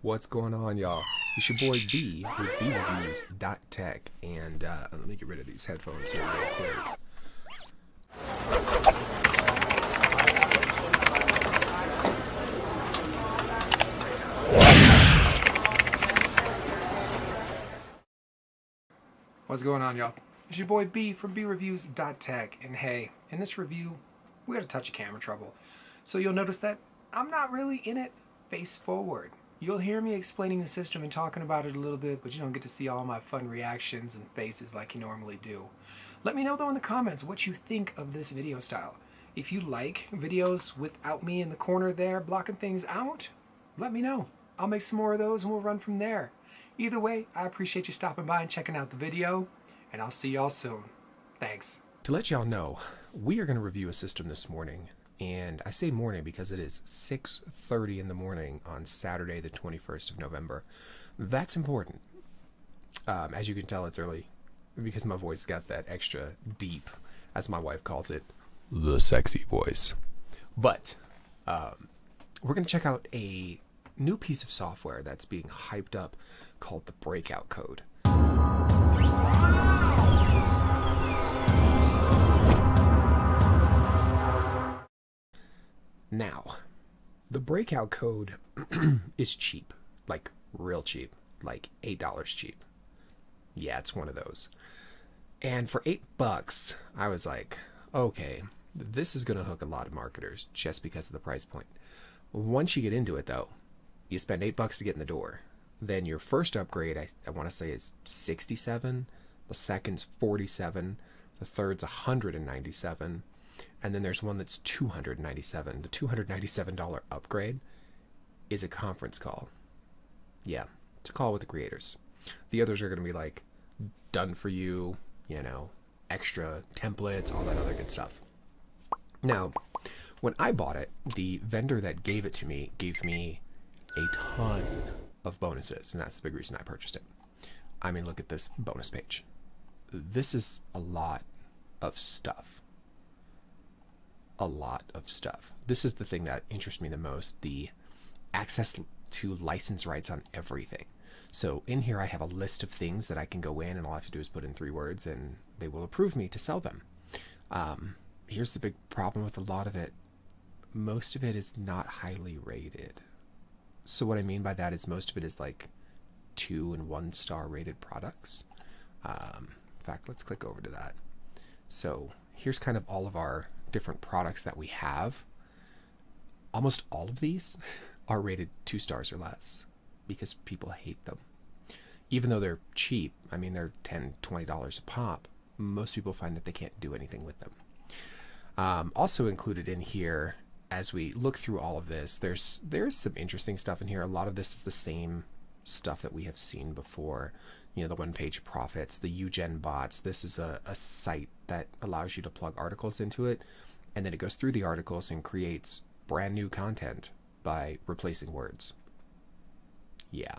What's going on, y'all? It's your boy B with vidoes.tech, and let me get rid of these headphones here real quick. What's going on, y'all? It's your boy B from breviews.tech, and hey, in this review, we got a touch of camera trouble. So you'll notice that I'm not really in it face forward. You'll hear me explaining the system and talking about it a little bit, but you don't get to see all my fun reactions and faces like you normally do. Let me know though in the comments what you think of this video style. If you like videos without me in the corner there blocking things out, let me know. I'll make some more of those and we'll run from there. Either way, I appreciate you stopping by and checking out the video, and I'll see y'all soon. Thanks. To let y'all know, we are going to review a system this morning. And I say morning because it is 6:30 in the morning on Saturday, the 21st of November. That's important. As you can tell, it's early because my voice got that extra deep, as my wife calls it, the sexy voice. But we're going to check out a new piece of software that's being hyped up called the Breakout Code. Now, the Breakout Code is cheap, like real cheap, like $8 cheap. Yeah, it's one of those. And for $8, I was like, okay, this is going to hook a lot of marketers just because of the price point. Once you get into it, though, you spend $8 to get in the door. Then your first upgrade, I want to say, is $67. The second's $47. The third's $197. And then there's one that's $297. The $297 upgrade is a conference call. Yeah, it's a call with the creators. The others are going to be like done for you, you know, extra templates, all that other good stuff. Now, when I bought it, the vendor that gave it to me gave me a ton of bonuses, and that's the big reason I purchased it. I mean, look at this bonus page. This is a lot of stuff. A lot of stuff. This is the thing that interests me the most, the access to license rights on everything. So in here I have a list of things that I can go in, and all I have to do is put in 3 words and they will approve me to sell them. Here's the big problem with a lot of it. Most of it is not highly rated. So what I mean by that is most of it is like 2- and 1-star rated products. In fact, let's click over to that. So here's kind of all of our different products that we have. Almost all of these are rated 2 stars or less because people hate them. Even though they're cheap, I mean they're $10, $20 a pop, most people find that they can't do anything with them. Also included in here, as we look through all of this, there's some interesting stuff in here. A lot of this is the same stuff that we have seen before. You know, the one-page profits, the UGen bots. This is a site that allows you to plug articles into it, and then it goes through the articles and creates brand new content by replacing words. Yeah.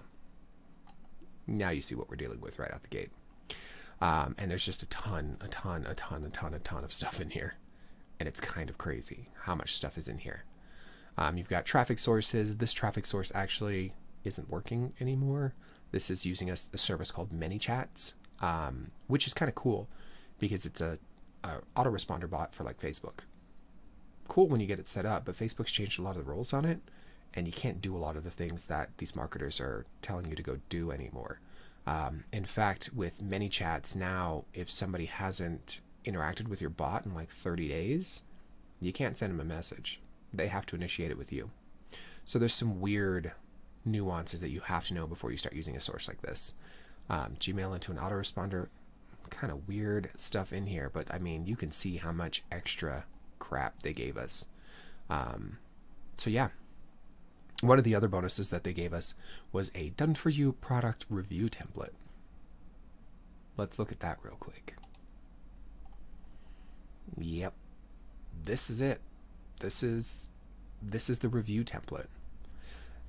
Now you see what we're dealing with right out the gate. And there's just a ton of stuff in here. And it's kind of crazy how much stuff is in here. You've got traffic sources. This traffic source actually isn't working anymore. This is using a service called ManyChats, which is kind of cool because it's a autoresponder bot for like Facebook. Cool when you get it set up, but Facebook's changed a lot of the rules on it, and you can't do a lot of the things that these marketers are telling you to go do anymore. In fact, with ManyChats now, if somebody hasn't interacted with your bot in like 30 days, you can't send them a message. They have to initiate it with you. So there's some weird nuances that you have to know before you start using a source like this. Gmail into an autoresponder, kind of weird stuff in here, but I mean, you can see how much extra crap they gave us. So yeah, one of the other bonuses that they gave us was a done-for-you product review template. Let's look at that real quick. Yep, this is it. This is the review template.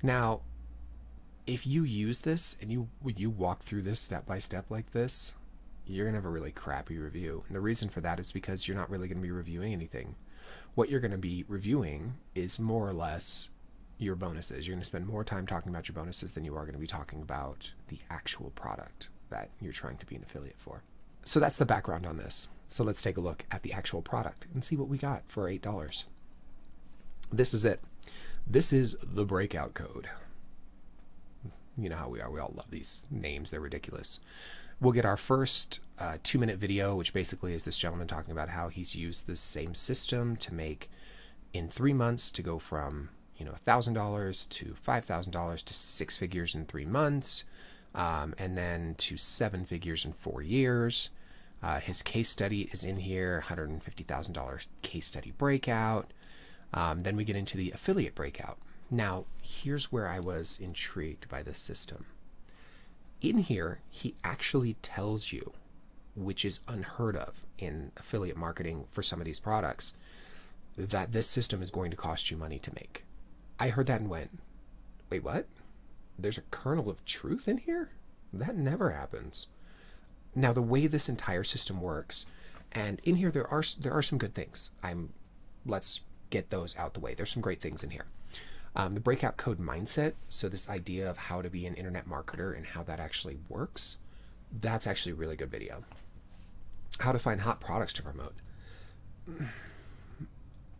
Now, if you use this and you walk through this step by step like this, you're gonna have a really crappy review. And the reason for that is because you're not really gonna be reviewing anything. What you're gonna be reviewing is more or less your bonuses. You're going to spend more time talking about your bonuses than you are going to be talking about the actual product that you're trying to be an affiliate for. So that's the background on this. So let's take a look at the actual product and see what we got for $8. This is it. This is the Breakout Code. You know how we are. We all love these names. They're ridiculous. We'll get our first 2-minute video, which basically is this gentleman talking about how he's used the same system to make in 3 months to go from, you know, $1,000 to $5,000 to 6 figures in 3 months, and then to 7 figures in 4 years. His case study is in here, $150,000 case study breakout. Then we get into the affiliate breakout. Now, here's where I was intrigued by this system. In here, he actually tells you, which is unheard of in affiliate marketing for some of these products, that this system is going to cost you money to make. I heard that and went, wait, what? There's a kernel of truth in here? That never happens. Now, the way this entire system works, and in here there are some good things. Let's get those out the way. There's some great things in here. The Breakout Code mindset, so this idea of how to be an internet marketer and how that actually works, that's actually a really good video. How to find hot products to promote.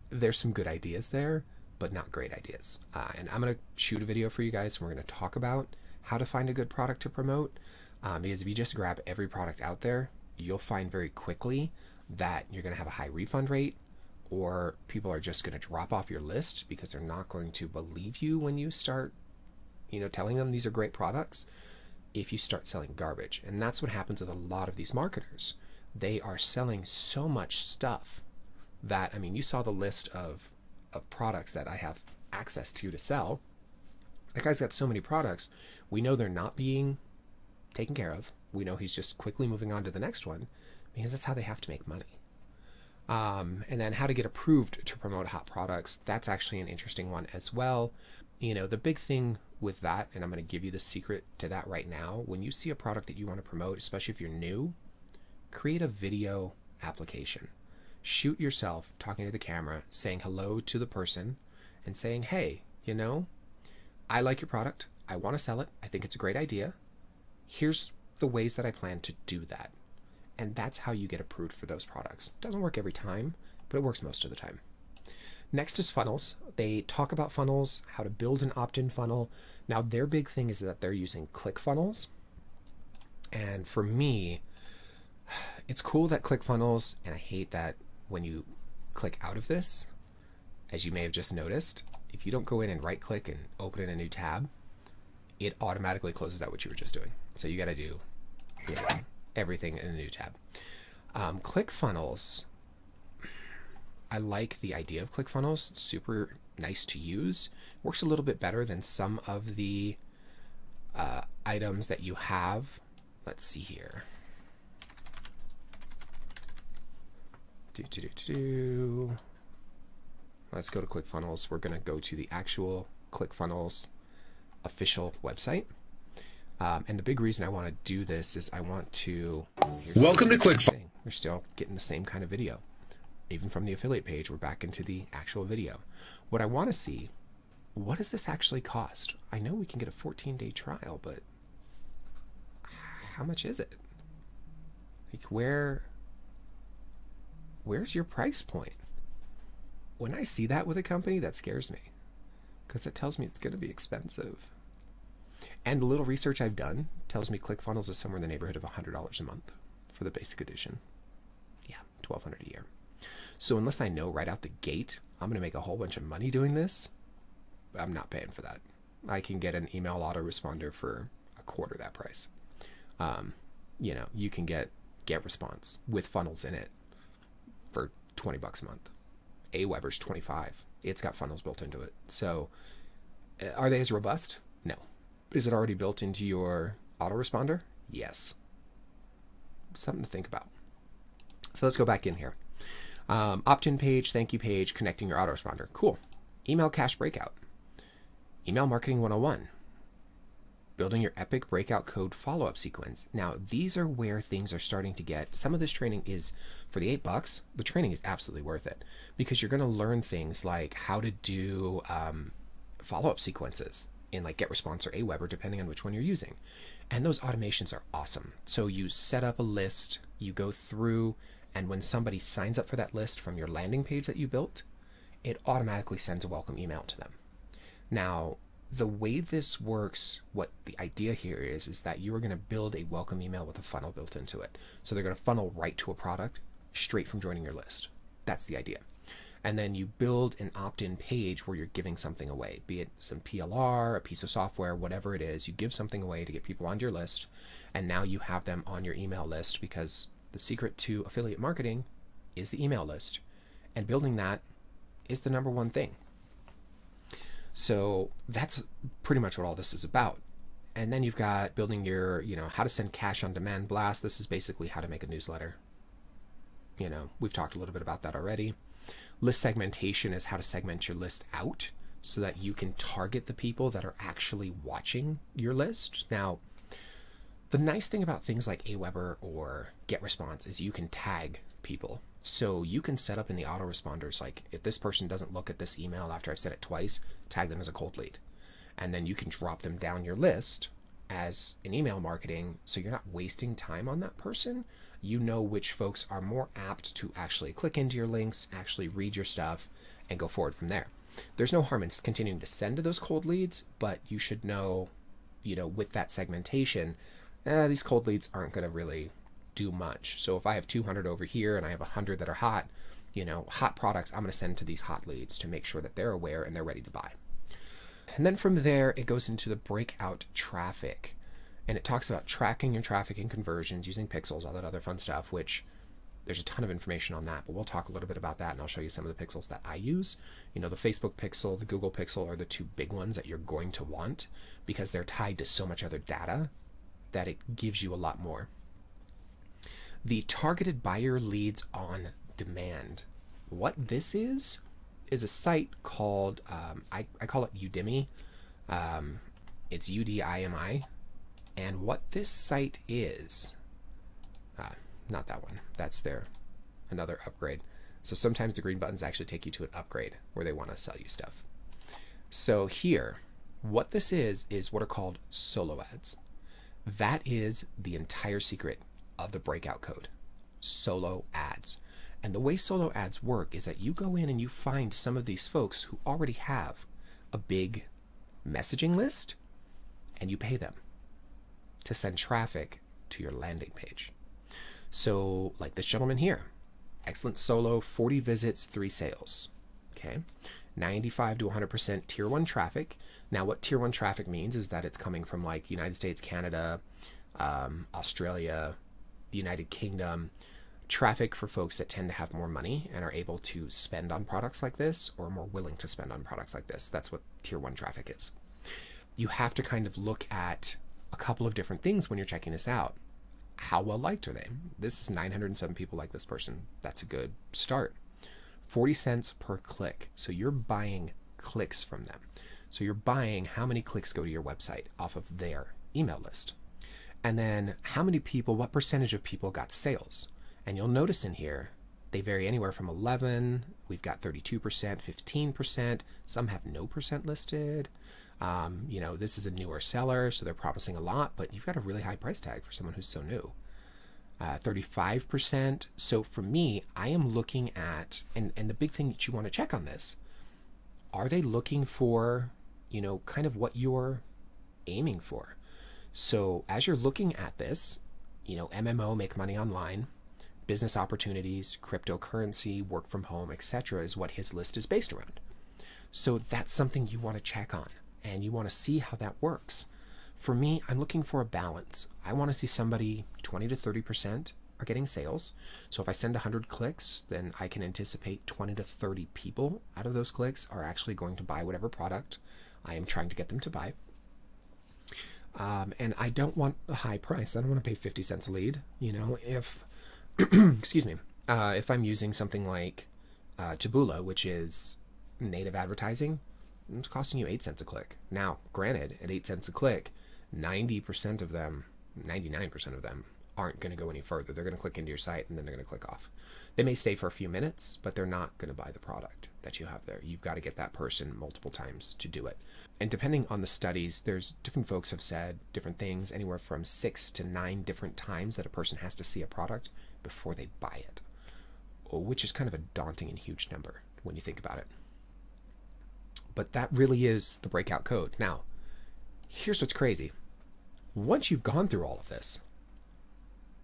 There's some good ideas there, but not great ideas. And I'm going to shoot a video for you guys, and we're going to talk about how to find a good product to promote. Because if you just grab every product out there, you'll find very quickly that you're going to have a high refund rate, or people are just going to drop off your list because they're not going to believe you when you start, you know, telling them these are great products if you start selling garbage. And that's what happens with a lot of these marketers. They are selling so much stuff that, I mean, you saw the list of products that I have access to sell. That guy's got so many products. We know they're not being taken care of. We know he's just quickly moving on to the next one because that's how they have to make money. And then how to get approved to promote hot products. That's actually an interesting one as well. You know, the big thing with that, and I'm going to give you the secret to that right now, when you see a product that you want to promote, especially if you're new, create a video application. Shoot yourself talking to the camera, saying hello to the person and saying, hey, you know, I like your product. I want to sell it. I think it's a great idea. Here's the ways that I plan to do that. And that's how you get approved for those products. It doesn't work every time, but it works most of the time. Next is funnels. They talk about funnels, how to build an opt-in funnel. Now, their big thing is that they're using ClickFunnels. And for me, it's cool that ClickFunnels, and I hate that when you click out of this, as you may have just noticed, if you don't go in and right-click and open in a new tab, it automatically closes out what you were just doing. So you got to do, you know, everything in a new tab. ClickFunnels, I like the idea of ClickFunnels. Super nice to use. Works a little bit better than some of the items that you have. Let's see here. Let's go to ClickFunnels. We're going to go to the actual ClickFunnels official website. And the big reason I want to do this is I want to... Welcome to ClickFunnels. We're still getting the same kind of video. Even from the affiliate page, we're back into the actual video. What I want to see, what does this actually cost? I know we can get a 14-day trial, but how much is it? Like, where's your price point? When I see that with a company, that scares me, because it tells me it's going to be expensive. And a little research I've done tells me ClickFunnels is somewhere in the neighborhood of $100 a month for the basic edition. Yeah, $1,200 a year. So unless I know right out the gate I'm going to make a whole bunch of money doing this, I'm not paying for that. I can get an email autoresponder for a quarter that price. You know, you can get response with funnels in it for $20 a month. Aweber's $25. It's got funnels built into it. So are they as robust? No. Is it already built into your autoresponder? Yes. Something to think about. So let's go back in here. Opt-in page, thank you page, connecting your autoresponder. Cool. Email cache breakout. Email marketing 101. Building your epic breakout code follow-up sequence. Now, these are where things are starting to get. Some of this training is for the $8. The training is absolutely worth it because you're going to learn things like how to do follow-up sequences in like GetResponse or Aweber, depending on which one you're using. And those automations are awesome. So you set up a list, you go through, and when somebody signs up for that list from your landing page that you built, it automatically sends a welcome email to them. Now, the way this works, what the idea here is that you are going to build a welcome email with a funnel built into it. So they're going to funnel right to a product straight from joining your list. That's the idea. And then you build an opt-in page where you're giving something away, be it some PLR, a piece of software, whatever it is. You give something away to get people onto your list, and now you have them on your email list, because the secret to affiliate marketing is the email list, and building that is the number one thing. So that's pretty much what all this is about. And then you've got building your, how to send cash on demand blast. This is basically how to make a newsletter. We've talked a little bit about that already. List segmentation is how to segment your list out so that you can target the people that are actually watching your list. Now, the nice thing about things like Aweber or GetResponse is you can tag people. So you can set up in the autoresponders, like if this person doesn't look at this email after I've said it twice, tag them as a cold lead. And then you can drop them down your list as an email marketing, so you're not wasting time on that person. You know which folks are more apt to actually click into your links, actually read your stuff, and go forward from there. There's no harm in continuing to send to those cold leads, but you should know, with that segmentation, these cold leads aren't going to really do much. So if I have 200 over here and I have 100 that are hot, hot products, I'm going to send to these hot leads to make sure that they're aware and they're ready to buy. And then from there, it goes into the breakout traffic. And it talks about tracking your traffic and conversions using pixels, all that other fun stuff, which there's a ton of information on that, but we'll talk a little bit about that, and I'll show you some of the pixels that I use. The Facebook pixel, the Google pixel are the two big ones that you're going to want because they're tied to so much other data that it gives you a lot more. The targeted buyer leads on demand. What this is a site called, I call it Udemy. It's UDIMI. And what this site is, not that one, that's another upgrade. So sometimes the green buttons actually take you to an upgrade where they want to sell you stuff. So here, what this is what are called solo ads. That is the entire secret of the breakout code, solo ads. And the way solo ads work is that you go in and you find some of these folks who already have a big messaging list, and you pay them to send traffic to your landing page. So like this gentleman here, excellent solo, 40 visits, 3 sales. Okay, 95 to 100% tier 1 traffic. Now what tier 1 traffic means is that it's coming from like United States, Canada, Australia, the United Kingdom, traffic for folks that tend to have more money and are able to spend on products like this, or more willing to spend on products like this. That's what tier 1 traffic is. You have to kind of look at a couple of different things when you're checking this out. How well liked are they? This is 907 people like this person. That's a good start. 40 cents per click. So you're buying clicks from them. So you're buying how many clicks go to your website off of their email list. And then how many people, what percentage of people got sales? And you'll notice in here, they vary anywhere from 11, we've got 32%, 15%, some have no percent listed. This is a newer seller, so they're promising a lot, but you've got a really high price tag for someone who's so new. 35%. So for me, I am looking at, and the big thing that you want to check on this, are they looking for, kind of what you're aiming for? So as you're looking at this, MMO, make money online, business opportunities, cryptocurrency, work from home, etc. is what his list is based around. So that's something you want to check on. And you want to see how that works. For me, I'm looking for a balance. I want to see somebody 20 to 30% are getting sales. So if I send 100 clicks, then I can anticipate 20 to 30 people out of those clicks are actually going to buy whatever product I am trying to get them to buy. And I don't want a high price. I don't want to pay 50 cents a lead. If, excuse me, if I'm using something like Taboola, which is native advertising, it's costing you 8 cents a click. Now, granted, at 8 cents a click, 90% of them, 99% of them aren't going to go any further. They're going to click into your site and then they're going to click off. They may stay for a few minutes, but they're not going to buy the product that you have there. You've got to get that person multiple times to do it. And depending on the studies, there's different folks have said different things, anywhere from 6 to 9 different times that a person has to see a product before they buy it, which is kind of a daunting and huge number when you think about it. But that really is the breakout code. Now, here's what's crazy. Once you've gone through all of this,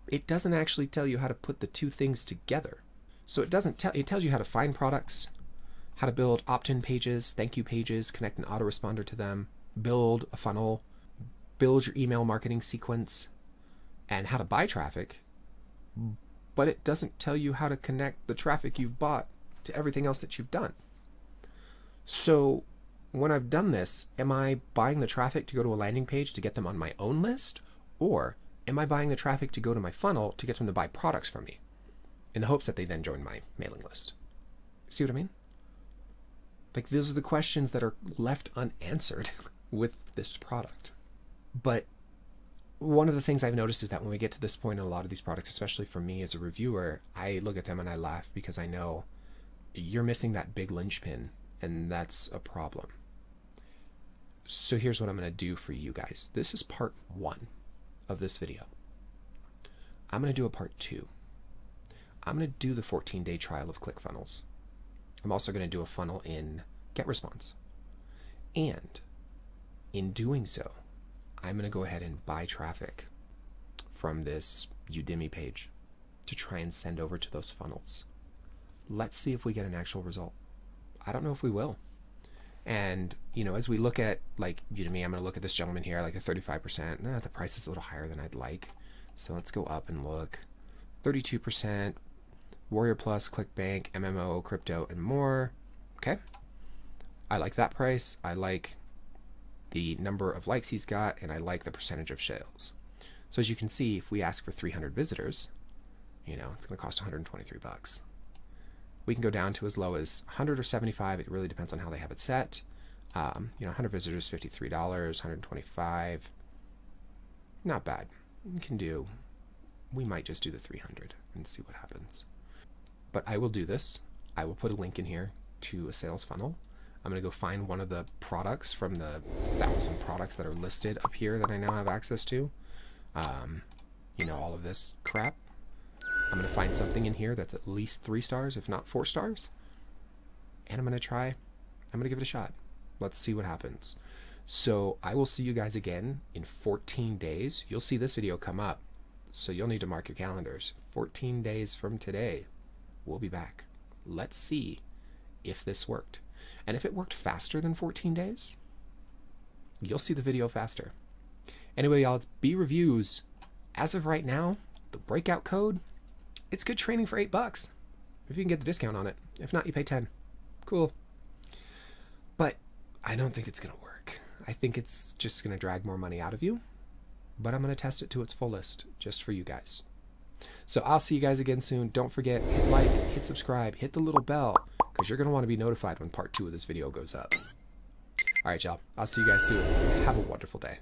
it doesn't actually tell you how to put the two things together. So it doesn't tell, it tells you how to find products, how to build opt-in pages, thank you pages, connect an autoresponder to them, build a funnel, build your email marketing sequence, and how to buy traffic. But it doesn't tell you how to connect the traffic you've bought to everything else that you've done. So when I've done this, am I buying the traffic to go to a landing page to get them on my own list? Or am I buying the traffic to go to my funnel to get them to buy products from me in the hopes that they then join my mailing list? See what I mean? Like, those are the questions that are left unanswered with this product. But one of the things I've noticed is that when we get to this point in a lot of these products, especially for me as a reviewer, I look at them and I laugh because I know you're missing that big linchpin, and that's a problem. So here's what I'm going to do for you guys. This is part 1 of this video. I'm going to do a part 2. I'm going to do the 14-day trial of ClickFunnels. I'm also going to do a funnel in GetResponse. And in doing so, I'm going to go ahead and buy traffic from this Udemy page to try and send over to those funnels. Let's see if we get an actual result. I don't know if we will. And, you know, as we look at like Udemy, I'm going to look at this gentleman here, like a 35%. The price is a little higher than I'd like. So let's go up and look. 32%, Warrior Plus, ClickBank, MMO, crypto, and more. Okay. I like that price. I like the number of likes he's got, and I like the percentage of sales. So as you can see, if we ask for 300 visitors, you know, it's going to cost 123 bucks. We can go down to as low as 100 or 75. It really depends on how they have it set. You know, 100 visitors, $53, 125. Not bad. We can do, we might just do the 300 and see what happens. But I will do this. I will put a link in here to a sales funnel. I'm going to go find one of the products from the 1,000 products that are listed up here that I now have access to. You know, all of this crap. I'm going to find something in here that's at least 3 stars, if not 4 stars. And I'm going to give it a shot. Let's see what happens. So I will see you guys again in 14 days. You'll see this video come up, so you'll need to mark your calendars. 14 days from today, we'll be back. Let's see if this worked. And if it worked faster than 14 days, you'll see the video faster. Anyway, y'all, it's B Reviews. As of right now, the breakout code, it's good training for $8 if you can get the discount on it. If not, you pay 10. Cool. But I don't think it's going to work. I think it's just going to drag more money out of you. But I'm going to test it to its fullest just for you guys. So I'll see you guys again soon. Don't forget, hit like, hit subscribe, hit the little bell, because you're going to want to be notified when part 2 of this video goes up. All right, y'all. I'll see you guys soon. Have a wonderful day.